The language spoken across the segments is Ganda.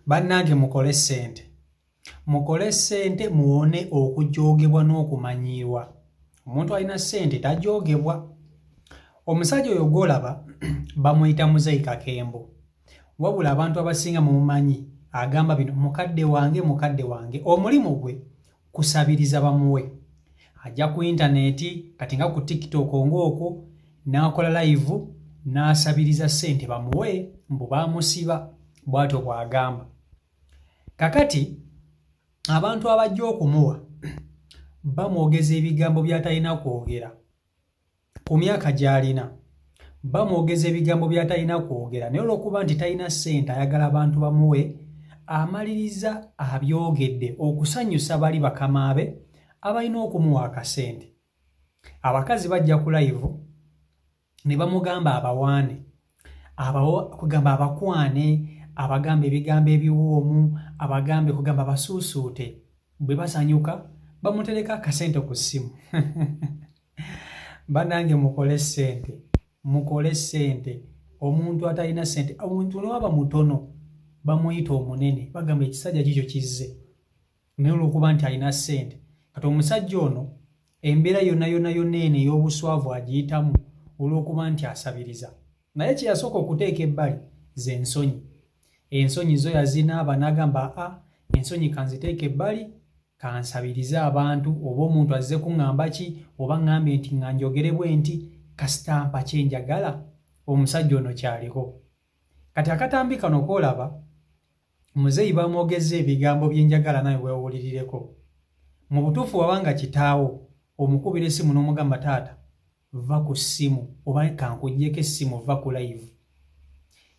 Bannange mukole ssente. Mukole ssente muwone okujoogebwa n'okumanyirwa. Omuntu alina ssente tajoogebwa. Omusajja oyo gw'olaba bamuyita Muzeeyi Kakembo. Wabula abantu abasinga mumumanyi agamba bino mukadde wange. Omulimu gwe kusabiriza bamuwe. Ajja ku intaneti kati nga ku TikTok ng'okwo n'akola live n'asabiriza ssente bamuwe mbu baamusiba bw'atyo bw'agamba. Kakati abantu abajja okumuwa bamwogeza ebigambo by'atalina kwogera ku myaka gy'alina. Bamwogeza ebigambo by'atalina kwogera naye olw'okuba nti talina ssente ayagala abantu bamuwe, amaliriza abyogedde okusanyusa bali bakama be abalina okumuwa akasente. Abakazi bajja ku live ne bamugamba abawaane, kugamba abakwane, abagamba ebigambo ebiwoomu, abagambe kugamba basuusuute. Bwe basanyuka bamutereka akasente ku ssimu. Bannange mukole ssente. Mukole ssente. Omuntu atalina ssente, omuntu n'aba mutono bamuyita omunene, bagamba ekisajja kikyo kizze. Naye olw'okuba nti alina ssente, kati omusajja ono embeera yonna eno ey'obuswavu agiyitamu olw'okuba nti asabiriza. Naye kye yasooka okuteeka ebbali ze ensonyi. Ensonyi zo yazinaaba n'agamba ensonyi kanziteeke ebbali kansabirize abantu, oba omuntu azze kuŋŋamba ki oba ŋŋambye nti ŋŋanjogere bwe nti kasita mpa kye njagala. Omusajja ono kyaliko. Kati akatambi kano koolaba Muzeeyi bamwogezza ebigambo byenjagala nawe weewulirireko. Mu butuufu wabanga kitaawo omukubira essimu n'omugamba taata va ku ssimu oba kankuggyeko essimu va ku live.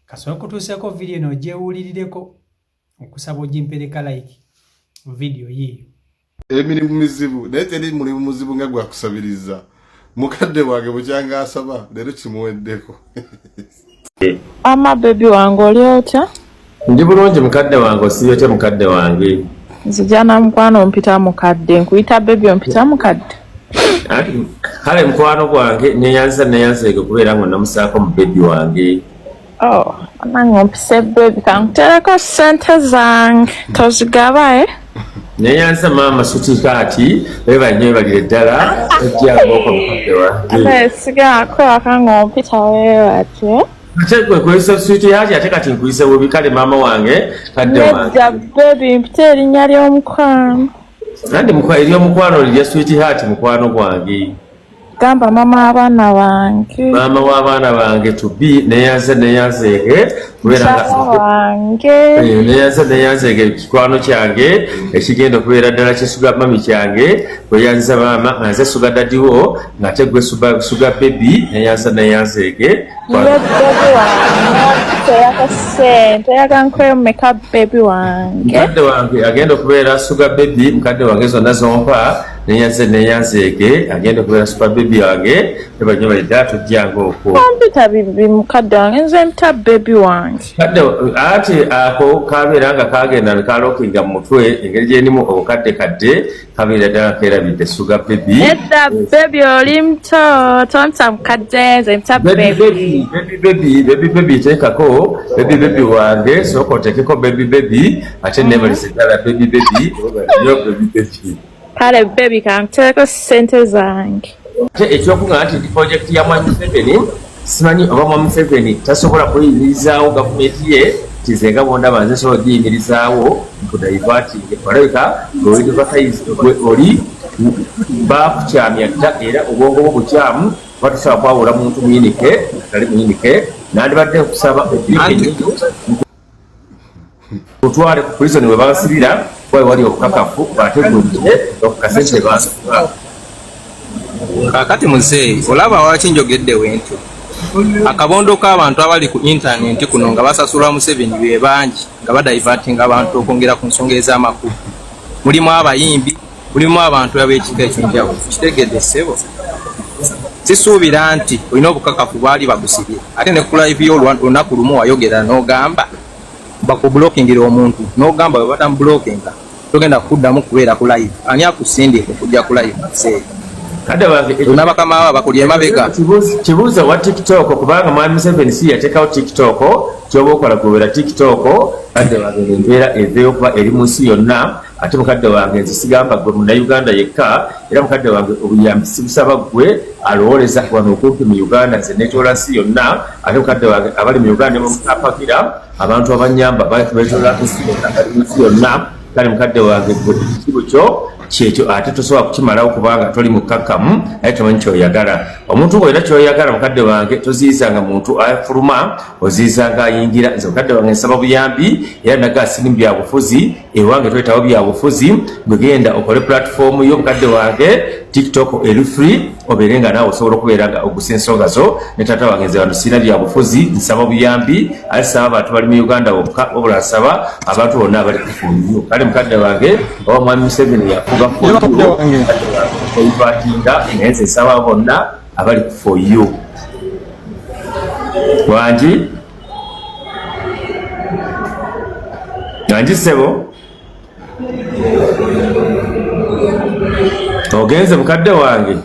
Kasobola kutuuseeko vidiyo eno gyewulirireko okusaba ogimpereka like vidiyo yiiyo. Emirimu mizibu naye teri mulimu muzibu nga gwakusabiriza. Mukadde wange bukyanga asaba leero kimuweddeko. Ama baby wange oli otya? Ndi bulungi mukadde wange, osiyo te mukadde wange. Nzijana mukwano mpita mukadde, nkuyita baby ompita mukadde. Kale mukwano gwange neyanzeege kubeera nga namusaako mu baby wange. Nange ompise baby kankutereko ssente zange tozigaba Neyanza maama sutikaati webalire ddala ojjangoko mukadde wange. Sigako akanga ompita weewatyo. Ate gwe kwesa sweetheart ate kati nkuyise bubi, kale maama wange kadde wange. Baby mpita erinnya ly'omukwano. Nandi ery'omukwano lirya sweetheart mukwano gwange. Gamba mama abaana bange. Maama w'abaana bange tubi neyanzeege kubeera neyanzeege kikwano kyange ekigenda okubeera ddala kisuga mami kyange weyanza maama nga nze suga dadiwo ng'ate gwe suga baby neyanzeege. Mukadde wange agenda okubeera suga baby, mukadde wange zonna zompa neyanzeege agenda okubeera super baby wange nebanyuma ddala tujjanga okwo. Mpita bibi mukadde wange nze mpita baby wange. Ati ako kabeera nga kagenda nekalokinga mu mutwe engeri gyenimu obukadde kadde kabeera ddala keerabidde suga baby. Edda baby oli muto tonta mukadde nze mpita baby. Baby teekako baby wange sooka oteekeko baby ate neemalise ddala baby yo baby. Kale baby kankuteeko ssente zange. Ate ekyokuŋŋa nti pulojekiti ya Mwami Museveni simanyi oba Mwami Museveni tasobola kuyimirizaawo gavumenti ye kizenga bondaba nze sobola ogiyimirizaawo nkudaivatinge olabika oli baakukyamya dda era obwongo bwo bukyamu oba tusobola kwawula muntu muyinike atali muyinike nandibadde nkusaba otwale ku prison we basibira wawe wali okukakafu bategudde okukasente baasuka. Kakati Muzeeyi olaba waki njogedde wentyo akabondo k'abantu abali ku intaneti kuno nga basasulwa Museveni be bangi nga badaivatinga abantu okwongera ku nsonga ez'amakulu. Mulimu abayimbi, mulimu abantu ab'ekika ekyenjawulo. Kitegedde ssebo sisuubira nti olina obukakafu baali bagusibye ate ne ku live y'olunaku lumu wayogera n'ogamba bakubulokingira omuntu n'ogamba bwe batamubulokinga togenda kuddamu kubeera ku live. Ani akusindiika okujja ku live Muzeeyi? kadde wange n'abakama baba bakulya emabega kibuuza wa TikTok kubanga mwami Museveni si yateekawo TikTok kyoba okola kubeera TikTok kadde wange embeera eveeyo okuba eri mu nsi yonna ate mukadde wange nze sigamba gwe munnayuganda yekka era mukadde wange obuyambi sibusaba gwe alowooleza wano okumpi mu Uganda nze neetoola nsi yonna ate mukadde wange abali mu Uganda mukapakira abantu abanyamba beetoola nsi yonna abali mu nsi yonna kale mukadde wange gwe ekibu kyo kyekyo ate tosobola kukimalawo kubanga toli mukkakkamu naye tomanyi kyoyagala omuntu bw'olina kyoyagala mukadde wange toziyizanga muntu afuluma oziyizanga ayingira nze mukadde wange nsaba buyambi era naga asini mu byabufuzi ewange twetawo byabufuzi gwegenda okole platform yo mukadde wange TikTok eri free obeere nga naawe osobola okubeera nga ogusa ensonga zo ne taata wange nze wano sirina byabufuzi nsaba buyambi ate saba abantu bali mu Uganda bokka wabula nsaba abantu bonna abali kufunyo kale mukadde wange oba mwami Museveni yafuga oyivatinga naye nze nsaba bonna abali for you wangi sebo ogenze mukadde wange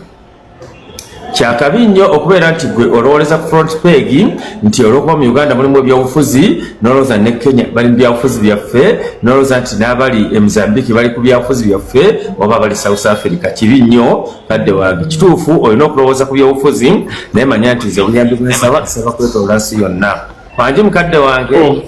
kyakabi nnyo okubeera nti gwe olowooleza ku front page nti olwokuba mu Uganda mulimu ebyobufuzi nolowooza ne Kenya bali mu byabufuzi byaffe nolowooza nti n'abali e Mozambique bali ku byabufuzi byaffe oba abali South Africa kibi nnyo kadde wange kituufu olina okulowooza ku byobufuzi naye manya nti nze obuyambi bwensaba nsaba kwetoola nsi yonna wangi mukadde wange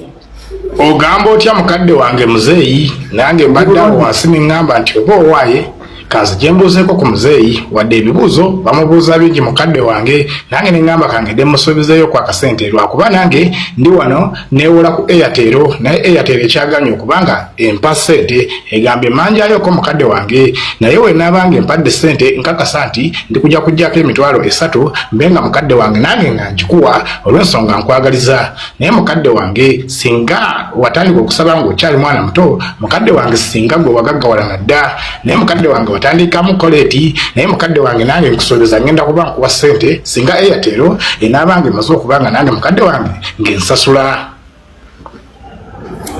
ogamba otya mukadde wange muzeeyi nange mbadde awo wansi neŋŋamba nti oba owaaye kanze gyembuuzeeko ku muzeeyi wadde ebibuuzo bamubuuza bingi mukadde wange nange neŋŋamba kange demusuubizeeyo ku akasente lwakuba nange ndi wano neewola ku Airtel naye Airtel ekyaganya okubanga empa ssente egamba emanjayoko mukadde wange naye wenaabanga empadde ssente nkakasa nti ndi kujja kujjako emitwalo 3 mbenga mukadde wange nange nga nkikuwa olw'ensonga nkwagaliza naye mukadde wange singa watandika okusaba ng'okyali mwana muto mukadde wange singa gwe wagaggawalana dda naye mukadde wange watandikamu koleti naye mukadde wange nange nkusuubiza ngenda kuba nkuwa ssente singa Airtel enaabanga emaze okubanga nange mukadde wange ng'ensasula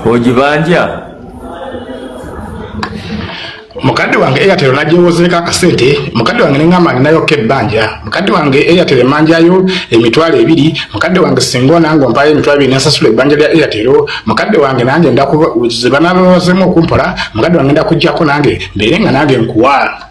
ogibanja mukadde wange Airtel nagyewozeeko akasente mukadde wange neŋŋamba ninayoka ebbanja mukadde wange Airtel emanjayo emitwalo 2 mukadde wange singa nange ompayo emitwalo 2 nensasula ebbanja lya Airtel mukadde wange nange zebanabawazemu okumpola mukadde wange ndakujjako nange mbeere nga nange nkuwa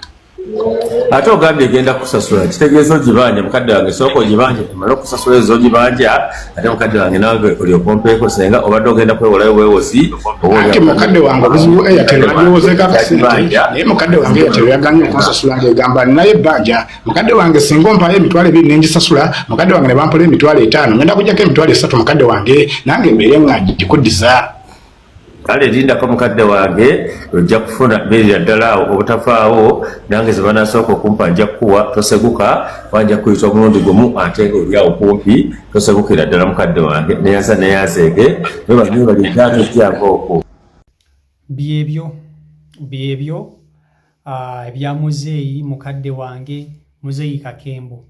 ate ogambye egenda kusasula kitegeeza ogibanja mukadde wange sooka ogibanja emale okusasula ezo ogibanja ate mukadde wange nange olyokompeeko senga obadde ogenda kwewolayo bwewozi ate mukadde wange obuzibu Airtel nagyewozeeko akasente naye mukadde wange Airtel yaganye okunsasula ng'egamba ninayo ebbanja mukadde wange singa ompayo emitwalo 2 nengisasula mukadde wange ne bampola emitwalo 5 ngenda kujjako emitwalo 3 mukadde wange nange mbeere nga ngikuddiza kale lindako mukadde wange ojja kufuna beerira ddala awo obutafaawo nange ze banasooka okumpa nja kukuwa toseguka wanja kuyita omulundi gumu ate nga oli awo kumpi tosegukira ddala mukadde wange neyanza neyanzeege webalingaate ejjanga okwo byebyo ebya muzeeyi mukadde wange muzeeyi Kakembo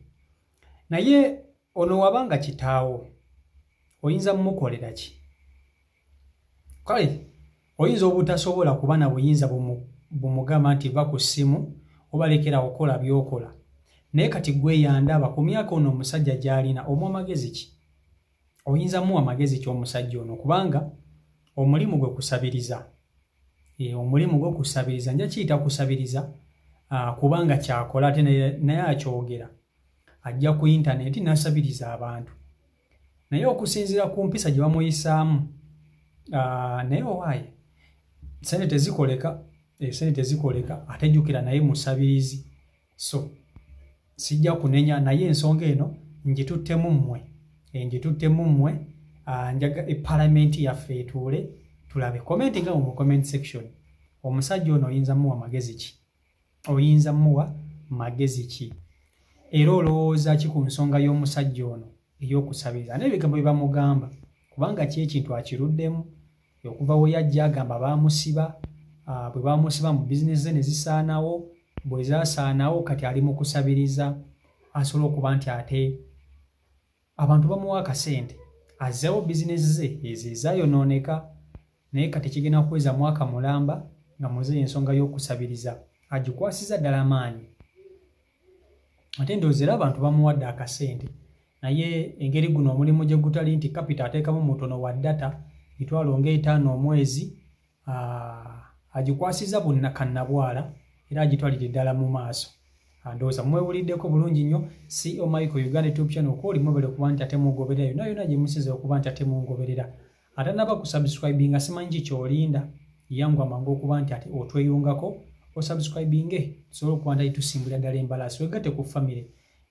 naye ono wabanga kitaawo oyinza mumukolera ki kale oyinza obutasobola kuba na buyinza bumugamba nti va ku ssimu obalekera okukola byokola naye kati gwe yandaba ku myaka ono omusajja gy'alina omuwa magezi ki oyinza muwa magezi ki omusajja ono kubanga omulimu gwe kusabiriza omulimu gwe kusabiriza nja kiyita kusabiriza kubanga kyakola ate naye akyogera ajja ku intaneti n'asabiriza abantu naye okusinziira ku mpisa gye bamuyisaamu naye owaaye sente tezikoleka ate jjukira naye musabirizi so sijja kunenya naye ensonga eno ngituttemu mmwe njaga epalamenti yaffe etuule tulabe komenti nga mu comment section omusajja ono oyinza muwa magezi ki era olowooza ki ku nsonga y'omusajja ono ey'okusabiriza n'ebigambo bye bamugamba kubanga ki ekintu akiruddemu okuva we yajja agamba baamusiba bwe baamusiba mu bizinesi ze ne zisaanawo bwe zaasaanawo kati ali mu kusabiriza asobola okuba nti ate abantu bamuwa akasente azzeewo bizinesi ze ezo ezaayonooneka naye kati kigenda kuweza mwaka mulamba nga muzeeyi ensonga y'okusabiriza agikwasiza ddala maanyi ate ndowooza era abantu bamuwadde akasente naye engeri guno omulimu gye gutali nti kapita ateekamu mutono wa data mitwalo ng'etaano omwezi agikwasiza kannabwala era agitwalire ddala mu maaso. Ndowooza mwewuliddeko bulungi nnyo CEO Michael Uganda YouTube channel ko oli mwebale okuba nti ate mugoberera yonna yonna gye musize okuba nti ate mungoberera. Ate naba kusubscribinga simanyi kyolinda yangu amangu okuba nti ate otweyungako osubscribinge tusobole okuba nti tusimbula ddala embalaasi wegatte ku family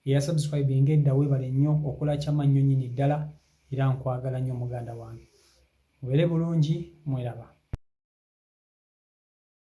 eya subscribinga edda weebale nnyo okola kyamannyo nnyini ddala era nkwagala nnyo muganda wange. Mubeere bulungi mweraba.